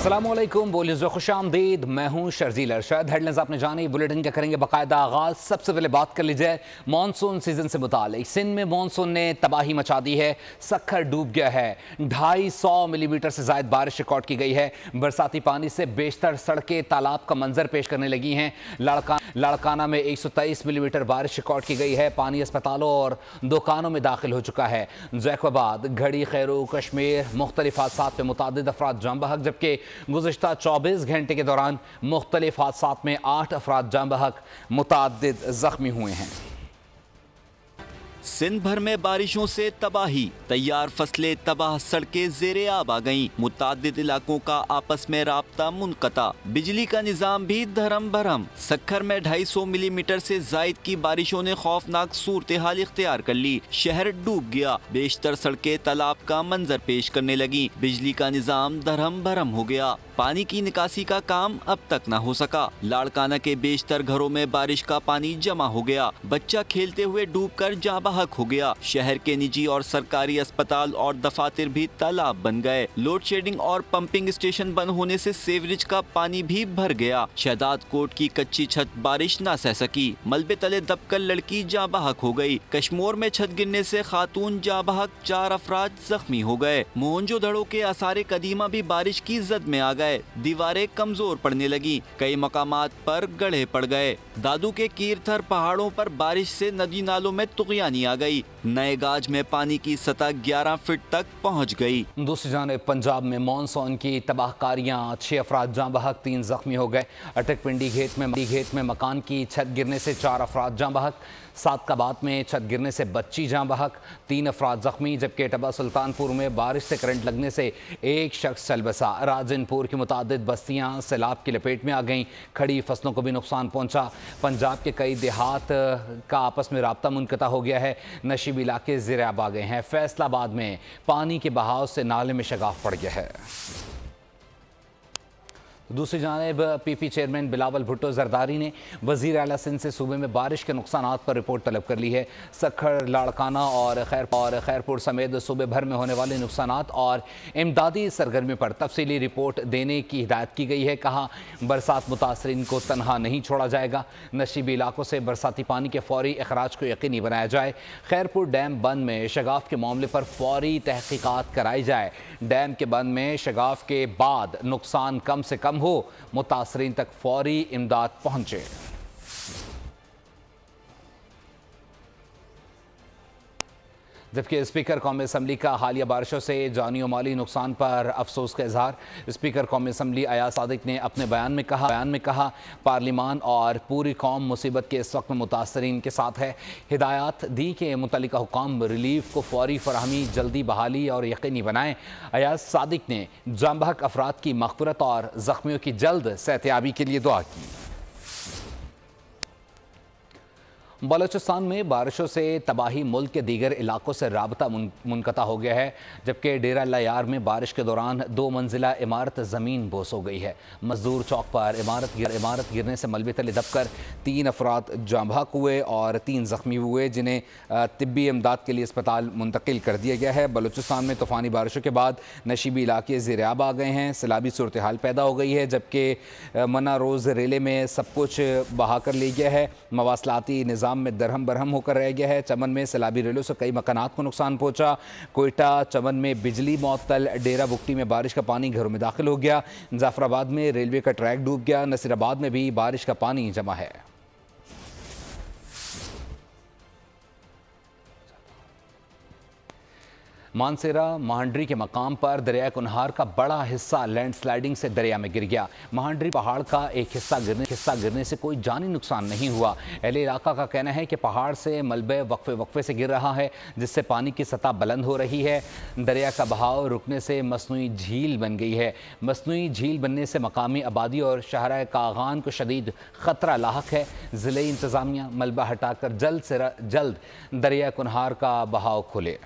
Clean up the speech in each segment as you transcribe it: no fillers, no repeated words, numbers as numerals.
अस्सलामुअलैकुम, बोलिए खुशामदीद। मैं हूं शर्जील अरशद। हेडलाइंस आपने जानी, बुलेटिन का करेंगे बाकायदा आगाज। सबसे पहले बात कर लीजिए मानसून सीजन से मुतालिक। सिंध में मानसून ने तबाही मचा दी है, सखर डूब गया है। 250 मिलीमीटर से ज्यादा बारिश रिकॉर्ड की गई है। बरसाती पानी से बेशतर सड़कें तालाब का मंजर पेश करने लगी हैं। लाड़काना में 123 मिलीमीटर बारिश रिकॉर्ड की गई है। पानी अस्पतालों और दुकानों में दाखिल हो चुका है। जैकोबाद, घड़ी, खैरू, कश्मीर मुख्तलिफ हादसात में मुतादिद अफराद जान बहक, जबकि गुज़िश्ता 24 घंटे के दौरान मुख्तलिफ हादसात में 8 अफराद जान बहक, मुतादिद जख्मी हुए हैं। सिंध भर में बारिशों से तबाही, तैयार फसलें तबाह, सड़कें ज़ेरे आब आ गईं। मुतादिद इलाकों का आपस में राब्ता मुनक़ता, बिजली का निज़ाम भी धरम भरम। सक्खर में 250 मिलीमीटर से जायद की बारिशों ने खौफनाक सूरत हाल इख्तियार कर ली। शहर डूब गया, बेशतर सड़कें तालाब का मंजर पेश करने लगी। बिजली का निज़ाम धरम भरम हो गया। पानी की निकासी का काम अब तक न हो सका। लाड़काना के बेशतर घरों में बारिश का पानी जमा हो गया। बच्चा खेलते हुए डूबकर जाँ बहक हो गया। शहर के निजी और सरकारी अस्पताल और दफातर भी तालाब बन गए। लोड शेडिंग और पंपिंग स्टेशन बंद होने से सीवरेज का पानी भी भर गया। शहदाद कोट की कच्ची छत बारिश न सह सकी, मलबे तले दबकर लड़की जाँ बहक हो गई। कश्मीर में छत गिरने से खातून जाँ बहक, 4 अफराद जख्मी हो गए। मोहनजोदड़ो के आसारे कदीमा भी बारिश की जद में आ गए। दीवारें कमजोर पड़ने लगी, कई मकामात पर गड्ढे पड़ गए। दादू के कीरथर पहाड़ों पर बारिश से नदी नालों में तुगयानी आ गई। नए गाज में पानी की सतह 11 फीट तक पहुंच गई। दूसरी जानिब पंजाब में मानसून की तबाहकारियां, 6 अफराद जाँ बहक, 3 जख्मी हो गए। अटक पिंडी घेत में मकान की छत गिरने से 4 अफराद जाँ बहक। सादकाबाद में छत गिरने से बच्ची जाँ बहक, 3 अफराद जख्मी। जबकि टबा सुल्तानपुर में बारिश से करंट लगने से एक शख्स चल बसा। राजनपुर की मुतादिद बस्तियां सैलाब की लपेट में आ गईं। खड़ी फसलों को भी नुकसान पहुंचा। पंजाब के कई देहात का आपस में राब्ता मुनक़ता हो गया है। नशीब इलाके ज़ेरे आब आ गए हैं। फैसलाबाद में पानी के बहाव से नाले में शगाफ पड़ गया है। दूसरी जानिब पीपी चेयरमैन बिलावल भुट्टो जरदारी ने वज़ीर आला सिंध से सूबे में बारिश के नुकसानात पर रिपोर्ट तलब कर ली है। सखर, लाड़काना और खैरपुर समेत सूबे भर में होने वाले नुकसानात और इमदादी सरगर्मी पर तफसीली रिपोर्ट देने की हिदायत की गई है। कहा, बरसात मुतासरीन को तनहा नहीं छोड़ा जाएगा। नशीबी इलाकों से बरसाती पानी के फौरी अखराज को यकीनी बनाया जाए। खैरपुर डैम बंद में शगाफ के मामले पर फौरी तहकीकात कराई जाए। डैम के बंद में शगाफ के बाद नुकसान कम से कम हो, मुतासरीन तक फौरी इमदाद पहुंचे। जबकि स्पीकर कौमी असम्बली का हालिया बारिशों से जानी और माली नुकसान पर अफसोस का इजहार। स्पीकर कौमी असम्बली अयाज सादिक ने अपने बयान में कहा पार्लिमान और पूरी कौम मुसीबत के इस वक्त में मुतासरीन के साथ है। हिदायत दी कि मुतल्लिका हुकाम रिलीफ को फौरी फराहमी, जल्दी बहाली और यकीनी बनाएं। अयाज सादिक ने जाँ बहक अफराद की मग़फ़िरत और ज़ख्मियों की जल्द सेहतयाबी के लिए दुआ की। बलोचिस्तान में बारिशों से तबाही मुल्क के दीगर इलाकों से राबता मुनक़ता हो गया है। जबकि डेरा लयार में बारिश के दौरान 2 मंजिला इमारत ज़मीन बोस हो गई है। मजदूर चौक पर इमारत गिरने से मलबे तले दबकर 3 अफराद जाँ बहक हुए और 3 जख्मी हुए, जिन्हें तिब्बी इमदाद के लिए अस्पताल मुंतकिल कर दिया गया है। बलोचिस्तान में तूफ़ानी बारिशों के बाद नशीबी इलाके ज़ेरे आब आ गए हैं। सैलाबी सूरत हाल पैदा हो गई है। जबकि मना रोज़ रेले में सब कुछ बहा कर ले गया है। मवासलाती निज़ाम में दरहम बरहम होकर रह गया है। चमन में सैलाबी रेलों से कई मकानात को नुकसान पहुंचा। कोयटा चमन में बिजली मअतल। डेरा बुगटी में बारिश का पानी घरों में दाखिल हो गया। जाफराबाद में रेलवे का ट्रैक डूब गया। नसीराबाद में भी बारिश का पानी जमा है। मानसेरा महांडरी के मकाम पर दरिया कुनहार का बड़ा हिस्सा लैंडस्लाइडिंग से दरिया में गिर गया। महांडरी पहाड़ का एक हिस्सा गिरने से कोई जानी नुकसान नहीं हुआ। अहले इलाका का कहना है कि पहाड़ से मलबे वक्फे से गिर रहा है, जिससे पानी की सतह बुलंद हो रही है। दरिया का बहाव रुकने से मसनूई झील बन गई है। मसनूई झील बनने से मकामी आबादी और शहर कागान को शदीद ख़तरा लाहक है। ज़िले इंतज़ामिया मलबा हटाकर जल्द से जल्द दरिया कुनहार का बहाव खोले।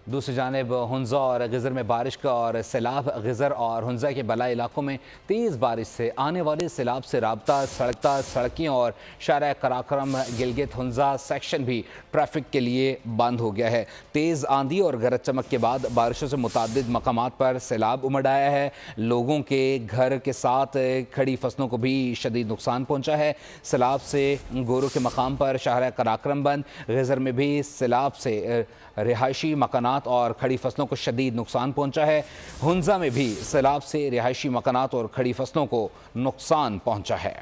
दूसरी जानिब हुंजा और गिजर में बारिश का और सैलाब। गिजर और हुंजा के बलाई इलाकों में तेज़ बारिश से आने वाले सैलाब से राबता सड़कें और शारा कराक्रम गिलगित हुंजा सेक्शन भी ट्रैफिक के लिए बंद हो गया है। तेज़ आंधी और गरज चमक के बाद बारिशों से मुतअद्दिद मकामात पर सैलाब उमड़ आया है। लोगों के घर के साथ खड़ी फसलों को भी शदीद नुकसान पहुँचा है। सैलाब से गोरों के मकाम पर शारा कराक्रम बंद। गिजर में भी सैलाब से रिहायशी मकानात और खड़ी फसलों को शदीद नुकसान पहुंचा है। हुंजा में भी सैलाब से रिहायशी मकानात और खड़ी फसलों को नुकसान पहुंचा है।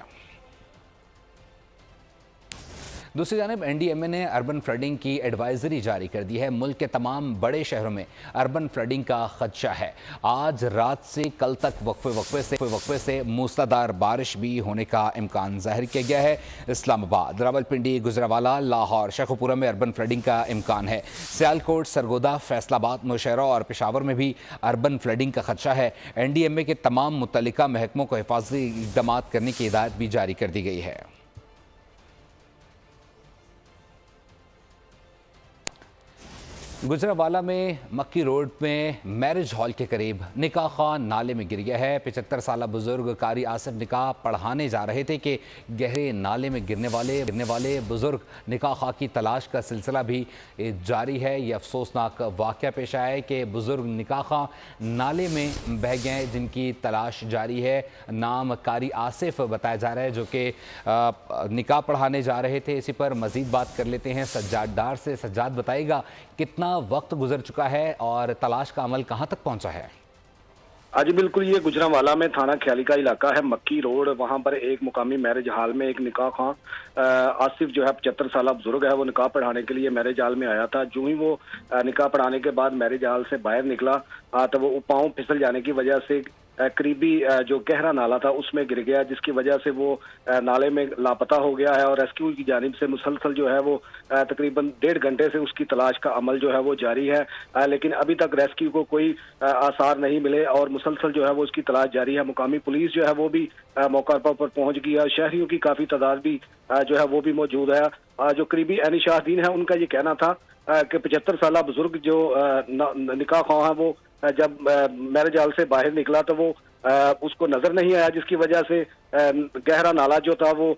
दूसरी जानिब NDMA ने अर्बन फ्लडिंग की एडवाइजरी जारी कर दी है। मुल्क के तमाम बड़े शहरों में अर्बन फ्लडिंग का खदशा है। आज रात से कल तक वक्फे से मूसलाधार बारिश भी होने का इम्कान जाहिर किया गया है। इस्लामाबाद, रावलपिंडी, गुजरावाला, लाहौर, शेखुपुरा में अर्बन फ्लडिंग का इम्कान है। सियालकोट, सरगोदा, फैसलाबाद, नौशहरा और पेशावर में भी अर्बन फ्लडिंग का खदशा है। NDMA के तमाम मुतल्लिका महकमों को हिफाजती इक़दाम करने की हिदायत भी जारी कर दी गई है। गुजरावाला में मक्की रोड में मैरिज हॉल के करीब निकाह खान नाले में गिर गया है। 75 साला बुजुर्ग कारी आसिफ निकाह पढ़ाने जा रहे थे कि गहरे नाले में गिरने वाले बुजुर्ग निकाह खां की तलाश का सिलसिला भी जारी है। ये अफसोसनाक वाक़या पेश आया है कि बुजुर्ग निकाह खां नाले में बह गए, जिनकी तलाश जारी है। नाम कारी आसिफ बताया जा रहा है, जो कि निकाह पढ़ाने जा रहे थे। इसी पर मज़ीद बात कर लेते हैं सज्जाद डार से। सज्जाद, बताइएगा कितना वक्त गुजर चुका है और तलाश का अमल कहां तक पहुंचा है? जी बिल्कुल, ये गुजरांवाला में थाना ख्याली का इलाका है, मक्की रोड। वहां पर एक मुकामी मैरिज हॉल में एक निकाह खां आसिफ जो है 75 साल बुजुर्ग है, वो निकाह पढ़ाने के लिए मैरिज हॉल में आया था। जो ही वो निकाह पढ़ाने के बाद मैरिज हॉल से बाहर निकला तो वो पांव फिसल जाने की वजह से करीबी जो गहरा नाला था उसमें गिर गया, जिसकी वजह से वो नाले में लापता हो गया है। और रेस्क्यू की जानिब से मुसलसल जो है वो तकरीबन 1.5 घंटे से उसकी तलाश का अमल जो है वो जारी है, लेकिन अभी तक रेस्क्यू को कोई आसार नहीं मिले और मुसलसल जो है वो उसकी तलाश जारी है। मुकामी पुलिस जो है वो भी मौका पर पहुंच गई है। शहरियों की काफी तादाद भी जो है वो भी मौजूद है। जो करीबी अनिशादीन है, उनका ये कहना था कि 75 साल बुजुर्ग जो निकाह खां है, वो जब मैरिज हॉल से बाहर निकला तो वो उसको नजर नहीं आया, जिसकी वजह से गहरा नाला जो था वो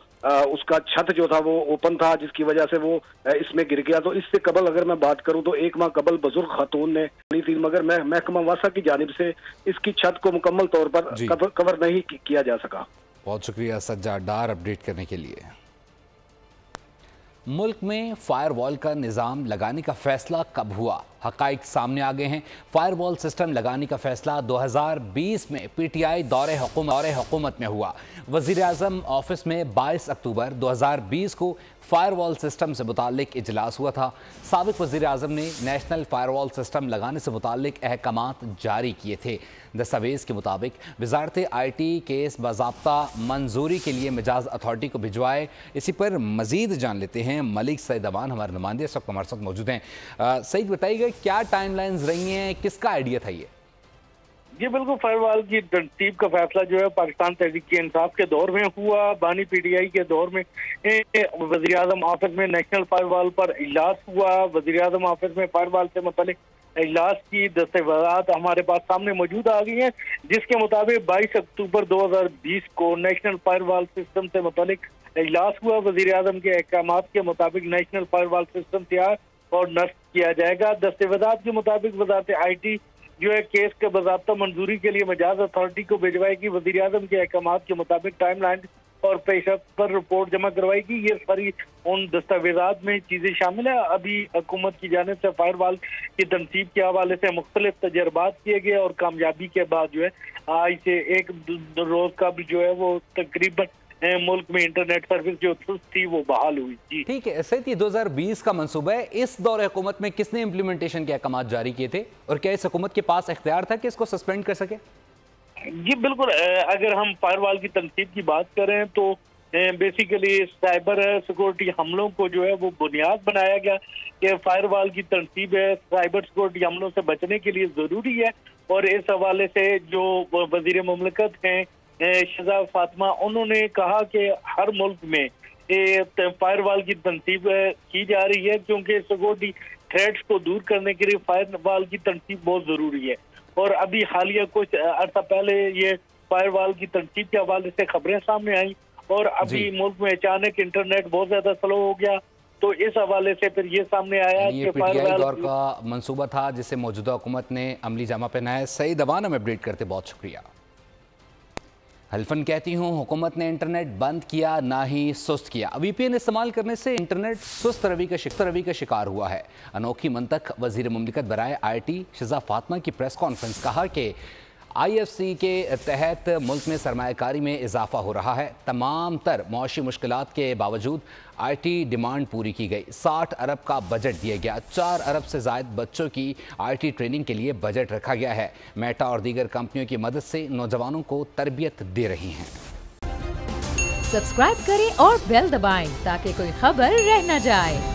उसका छत जो था वो ओपन था, जिसकी वजह से वो इसमें गिर गया। तो इससे कबल अगर मैं बात करूं तो 1 माह कबल बुजुर्ग खातून ने ली थी, मगर महकमा वासा की जानिब से इसकी छत को मुकम्मल तौर पर कवर नहीं किया जा सका। बहुत शुक्रिया सज्जाद डार अपडेट करने के लिए। मुल्क में फायरवॉल का निज़ाम लगाने का फैसला कब हुआ? हक़ाइक़ सामने आ गए हैं। फायरवॉल सिस्टम लगाने का फैसला 2020 में PTI दौरे हुकूमत में हुआ। वज़ीर-ए-आज़म ऑफिस में 22 अक्टूबर 2020 को फायरवॉल सिस्टम से मुताल्लिक इजलास हुआ था। साबिक़ वज़ीर-ए-आज़म ने नेशनल फायरवॉल सिस्टम लगाने से मुताल्लिक अहकामात जारी किए थे। दस्तावेज़ के मुताबिक वज़ारत IT केस बाज़ाब्ता मंजूरी के लिए मिजाज अथॉरिटी को भिजवाए। इसी पर मज़ीद जान लेते हैं। मलिक सईद अमान हमारे नुमाइंदे इस वक्त हमारे साथ मौजूद हैं। सईद, बताइएगा क्या टाइमलाइंस रही हैं, किसका आइडिया था ये? जी बिल्कुल, फायरवॉल की तरतीब का फैसला जो है पाकिस्तान तहरीक इंसाफ के दौर में हुआ। बानी PTI के दौर में वज़ीर आज़म ऑफिस में नेशनल फायरवॉल पर इजलास हुआ। वज़ीर आज़म ऑफिस में फायरवॉल से मुतालिक इजलास की दस्तावेज़ात हमारे पास सामने मौजूद आ गई हैं, जिसके मुताबिक 22 अक्टूबर 2020 को नेशनल फायरवॉल सिस्टम से मुतालिक इजलास हुआ। वज़ीर आज़म के अहकामात के मुताबिक नेशनल फायरवॉल सिस्टम तैयार और नस्ब किया जाएगा। दस्तावेज़ात के मुताबिक वज़ारत IT जो है केस के बाज़ाब्ता मंजूरी के लिए मिजाज अथॉरिटी को भिजवाएगी। वज़ीर आज़म के अहकामात के मुताबिक टाइमलाइन और पेशा पर रिपोर्ट जमा करवाएगी। ये सारी उन दस्तावेज़ात में चीज़ें शामिल है। अभी हुकूमत की जानिब से फायरवॉल की तनसीब के हवाले से मुख्तलिफ तजर्बात किए गए और कामयाबी के बाद जो है आज से 1 रोज़ कबल जो है वो तकरीबन मुल्क में इंटरनेट सर्विस जो थी वो बहाल हुई। जी ठीक है, ऐसे ही 2020 का मंसूबा है। इस दौरे हुकूमत में किसने इम्प्लीमेंटेशन के अहकाम जारी किए थे और क्या इस हुकूमत के पास इख्तियार था कि इसको सस्पेंड कर सके? जी बिल्कुल, अगर हम फायरवॉल की तनसीब की बात करें तो बेसिकली साइबर सिक्योरिटी हमलों को जो है वो बुनियाद बनाया गया कि फायरवॉल की तनसीब है साइबर सिक्योरिटी हमलों से बचने के लिए ज़रूरी है। और इस हवाले से जो वज़ीर मुमलिकत हैं शहजाद फातिमा, उन्होंने कहा कि हर मुल्क में फायरवॉल की तनसीब की जा रही है, क्योंकि सिक्योरिटी थ्रेड्स को दूर करने के लिए फायरवॉल की तनसीब बहुत जरूरी है। और अभी हालिया कुछ अर्सा पहले ये फायरवॉल की तनसीब के हवाले से खबरें सामने आई और अभी मुल्क में अचानक इंटरनेट बहुत ज्यादा स्लो हो गया, तो इस हवाले से फिर ये सामने आया कि पीटीआई दौर का मंसूबा था जिसे मौजूदा हुकूमत ने अमली जामा पहनाया है। सईद अवान हमें अपडेट करते बहुत शुक्रिया। हल्फन कहती हूँ हुकूमत ने इंटरनेट बंद किया ना ही सुस्त किया। VPN इस्तेमाल करने से इंटरनेट सुस्त रवि का शिकार हुआ है। अनोखी मंतक वजीर मुमलिकत बराए IT शिजा फातमा की प्रेस कॉन्फ्रेंस कहा कि IFC के तहत मुल्क में सरमायाकारी में इजाफा हो रहा है। तमाम तर मौशी मुश्किलात के बावजूद IT डिमांड पूरी की गई। 60 अरब का बजट दिया गया। 4 अरब से ज़ायद बच्चों की IT ट्रेनिंग के लिए बजट रखा गया है। मेटा और दीगर कंपनियों की मदद से नौजवानों को तरबियत दे रही हैं। सब्सक्राइब करें और बेल दबाएं ताकि कोई खबर रह न जाए।